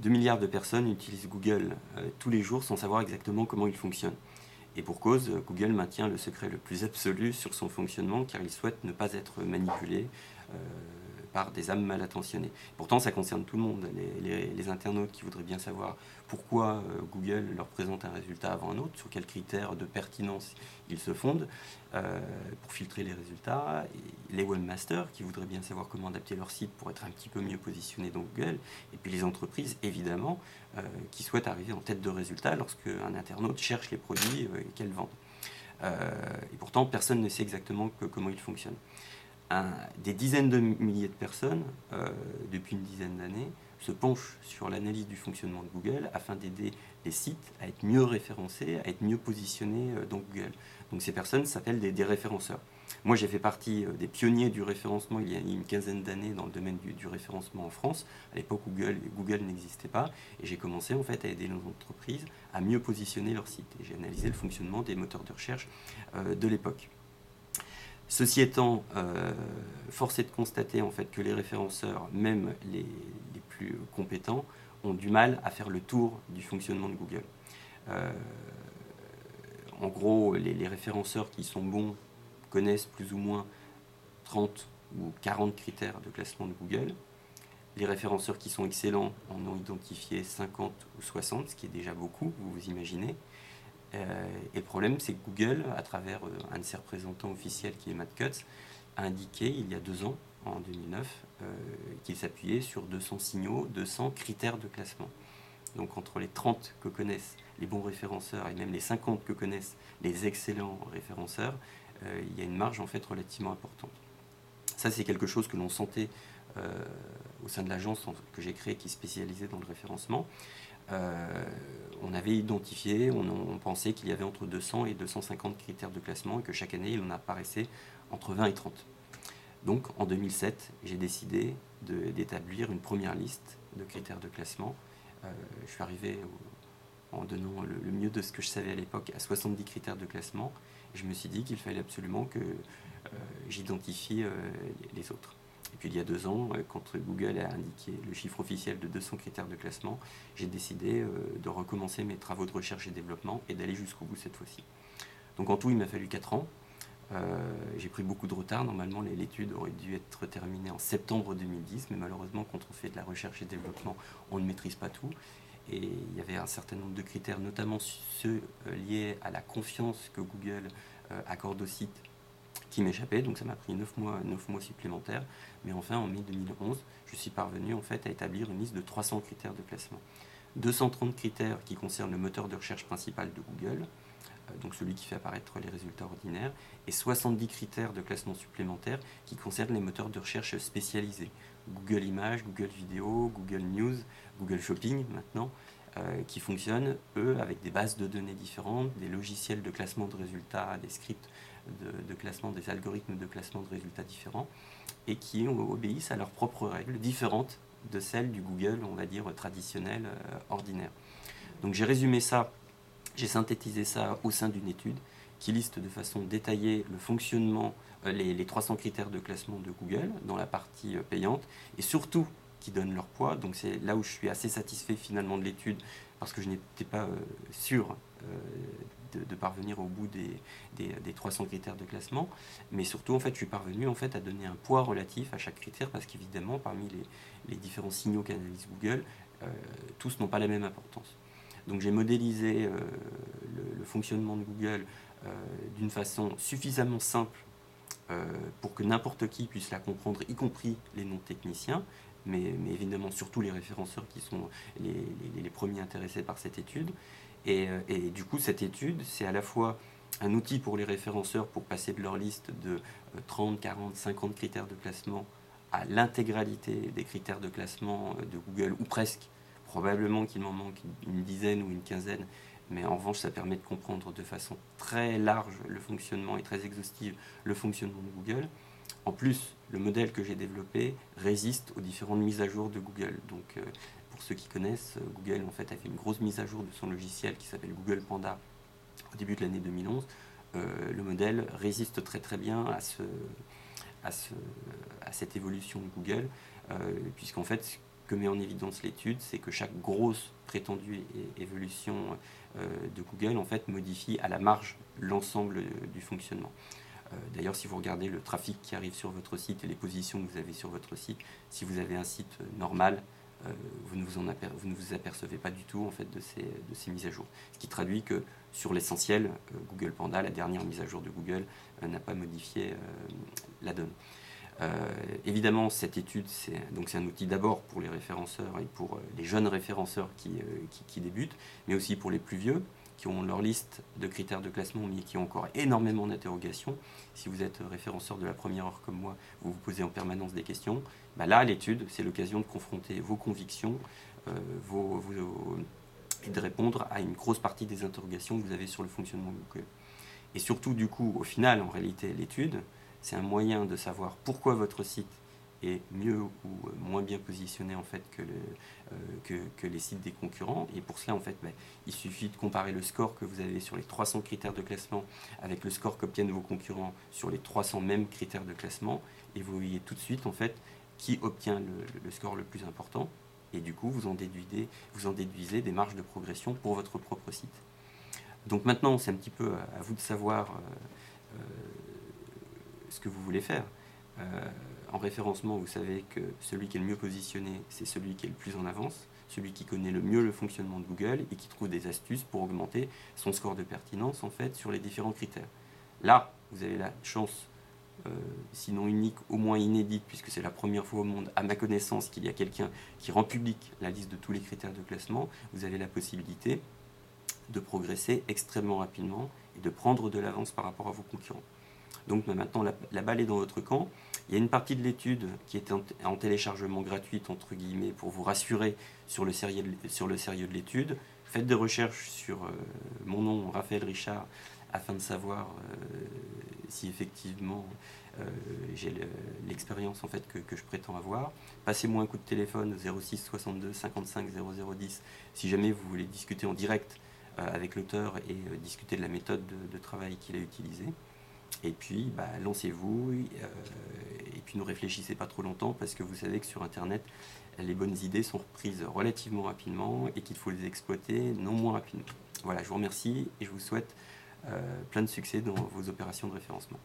2 milliards de personnes utilisent Google tous les jours sans savoir exactement comment il fonctionne. Et pour cause, Google maintient le secret le plus absolu sur son fonctionnement car il souhaite ne pas être manipulé par des âmes mal intentionnées. Pourtant, ça concerne tout le monde. Les internautes qui voudraient bien savoir pourquoi Google leur présente un résultat avant un autre, sur quels critères de pertinence ils se fondent pour filtrer les résultats. Et les webmasters qui voudraient bien savoir comment adapter leur site pour être un petit peu mieux positionnés dans Google. Et puis les entreprises, évidemment, qui souhaitent arriver en tête de résultat lorsque un internaute cherche les produits qu'elles vendent. Et pourtant, personne ne sait exactement comment ils fonctionnent. Des dizaines de milliers de personnes, depuis une dizaine d'années, se penchent sur l'analyse du fonctionnement de Google afin d'aider les sites à être mieux référencés, à être mieux positionnés dans Google. Donc ces personnes s'appellent des référenceurs. Moi, j'ai fait partie des pionniers du référencement il y a une quinzaine d'années dans le domaine du référencement en France. À l'époque, Google n'existait pas. Et j'ai commencé en fait à aider nos entreprises à mieux positionner leur site. Et j'ai analysé le fonctionnement des moteurs de recherche de l'époque. Ceci étant, force est de constater en fait que les référenceurs, même les plus compétents, ont du mal à faire le tour du fonctionnement de Google. En gros, les référenceurs qui sont bons connaissent plus ou moins 30 ou 40 critères de classement de Google. Les référenceurs qui sont excellents en ont identifié 50 ou 60, ce qui est déjà beaucoup, vous vous imaginez. Et le problème, c'est que Google, à travers un de ses représentants officiels qui est Matt Cutts, a indiqué il y a 2 ans, en 2009, qu'il s'appuyait sur 200 signaux, 200 critères de classement. Donc entre les 30 que connaissent les bons référenceurs et même les 50 que connaissent les excellents référenceurs, il y a une marge en fait relativement importante. Ça, c'est quelque chose que l'on sentait au sein de l'agence que j'ai créée qui est spécialisée dans le référencement. On avait identifié, on pensait qu'il y avait entre 200 et 250 critères de classement et que chaque année, il en apparaissait entre 20 et 30. Donc en 2007, j'ai décidé d'établir une première liste de critères de classement. Je suis arrivé en donnant le mieux de ce que je savais à l'époque à 70 critères de classement. Et je me suis dit qu'il fallait absolument que j'identifie les autres. Et puis il y a 2 ans, quand Google a indiqué le chiffre officiel de 200 critères de classement, j'ai décidé de recommencer mes travaux de recherche et développement et d'aller jusqu'au bout cette fois-ci. Donc en tout, il m'a fallu 4 ans. J'ai pris beaucoup de retard. Normalement, l'étude aurait dû être terminée en septembre 2010, mais malheureusement, quand on fait de la recherche et développement, on ne maîtrise pas tout. Et il y avait un certain nombre de critères, notamment ceux liés à la confiance que Google accorde au site, qui m'échappaient. Donc ça m'a pris 9 mois supplémentaires. Mais enfin, en mai 2011, je suis parvenu en fait à établir une liste de 300 critères de classement. 230 critères qui concernent le moteur de recherche principal de Google, donc celui qui fait apparaître les résultats ordinaires, et 70 critères de classement supplémentaires qui concernent les moteurs de recherche spécialisés. Google Images, Google Vidéo, Google News, Google Shopping maintenant, qui fonctionnent, eux, avec des bases de données différentes, des logiciels de classement de résultats, des scripts de classement, des algorithmes de classement de résultats différents, et qui obéissent à leurs propres règles, différentes de celles du Google, on va dire, traditionnel, ordinaire. Donc j'ai résumé ça, j'ai synthétisé ça au sein d'une étude qui liste de façon détaillée le fonctionnement, les 300 critères de classement de Google dans la partie payante, et surtout qui donnent leur poids. Donc c'est là où je suis assez satisfait finalement de l'étude, parce que je n'étais pas sûr de parvenir au bout des 300 critères de classement, mais surtout en fait je suis parvenu en fait à donner un poids relatif à chaque critère, parce qu'évidemment parmi les différents signaux qu'analyse Google, tous n'ont pas la même importance. Donc j'ai modélisé le fonctionnement de Google d'une façon suffisamment simple pour que n'importe qui puisse la comprendre, y compris les non-techniciens, mais évidemment surtout les référenceurs qui sont les premiers intéressés par cette étude. Et du coup, cette étude, c'est à la fois un outil pour les référenceurs pour passer de leur liste de 30, 40, 50 critères de classement à l'intégralité des critères de classement de Google, ou presque. Probablement qu'il m'en manque une dizaine ou une quinzaine, mais en revanche, ça permet de comprendre de façon très large le fonctionnement et très exhaustive le fonctionnement de Google. En plus, le modèle que j'ai développé résiste aux différentes mises à jour de Google. Donc, pour ceux qui connaissent, Google en fait a fait une grosse mise à jour de son logiciel qui s'appelle Google Panda au début de l'année 2011. Le modèle résiste très très bien à cette évolution de Google, puisqu'en fait, que met en évidence l'étude, c'est que chaque grosse prétendue évolution de Google en fait modifie à la marge l'ensemble du fonctionnement. D'ailleurs, si vous regardez le trafic qui arrive sur votre site et les positions que vous avez sur votre site, si vous avez un site normal, vous ne vous apercevez pas du tout en fait, de ces mises à jour. Ce qui traduit que sur l'essentiel, Google Panda, la dernière mise à jour de Google, n'a pas modifié la donne. Évidemment, cette étude, c'est un outil d'abord pour les référenceurs et pour les jeunes référenceurs qui débutent, mais aussi pour les plus vieux, qui ont leur liste de critères de classement, mais qui ont encore énormément d'interrogations. Si vous êtes référenceur de la première heure comme moi, vous vous posez en permanence des questions. Bah là, l'étude, c'est l'occasion de confronter vos convictions et de répondre à une grosse partie des interrogations que vous avez sur le fonctionnement de Google. Et surtout, du coup, au final, en réalité, l'étude, c'est un moyen de savoir pourquoi votre site est mieux ou moins bien positionné en fait que les sites des concurrents. Et pour cela, en fait, il suffit de comparer le score que vous avez sur les 300 critères de classement avec le score qu'obtiennent vos concurrents sur les 300 mêmes critères de classement. Et vous voyez tout de suite, en fait, qui obtient le score le plus important. Et du coup, vous en déduisez des marges de progression pour votre propre site. Donc maintenant, c'est un petit peu à vous de savoir ce que vous voulez faire. En référencement, vous savez que celui qui est le mieux positionné, c'est celui qui est le plus en avance, celui qui connaît le mieux le fonctionnement de Google et qui trouve des astuces pour augmenter son score de pertinence en fait, sur les différents critères. Là, vous avez la chance, sinon unique, au moins inédite, puisque c'est la première fois au monde, à ma connaissance, qu'il y a quelqu'un qui rend public la liste de tous les critères de classement. Vous avez la possibilité de progresser extrêmement rapidement et de prendre de l'avance par rapport à vos concurrents. Donc maintenant, la balle est dans votre camp. Il y a une partie de l'étude qui est en téléchargement gratuite, entre guillemets, pour vous rassurer sur le sérieux de l'étude. Faites des recherches sur mon nom, Raphaël Richard, afin de savoir si effectivement j'ai l'expérience en fait, que je prétends avoir. Passez-moi un coup de téléphone 06 62 55 0010 si jamais vous voulez discuter en direct avec l'auteur et discuter de la méthode de travail qu'il a utilisée. Et puis, lancez-vous et puis ne réfléchissez pas trop longtemps parce que vous savez que sur Internet, les bonnes idées sont reprises relativement rapidement et qu'il faut les exploiter non moins rapidement. Voilà, je vous remercie et je vous souhaite plein de succès dans vos opérations de référencement.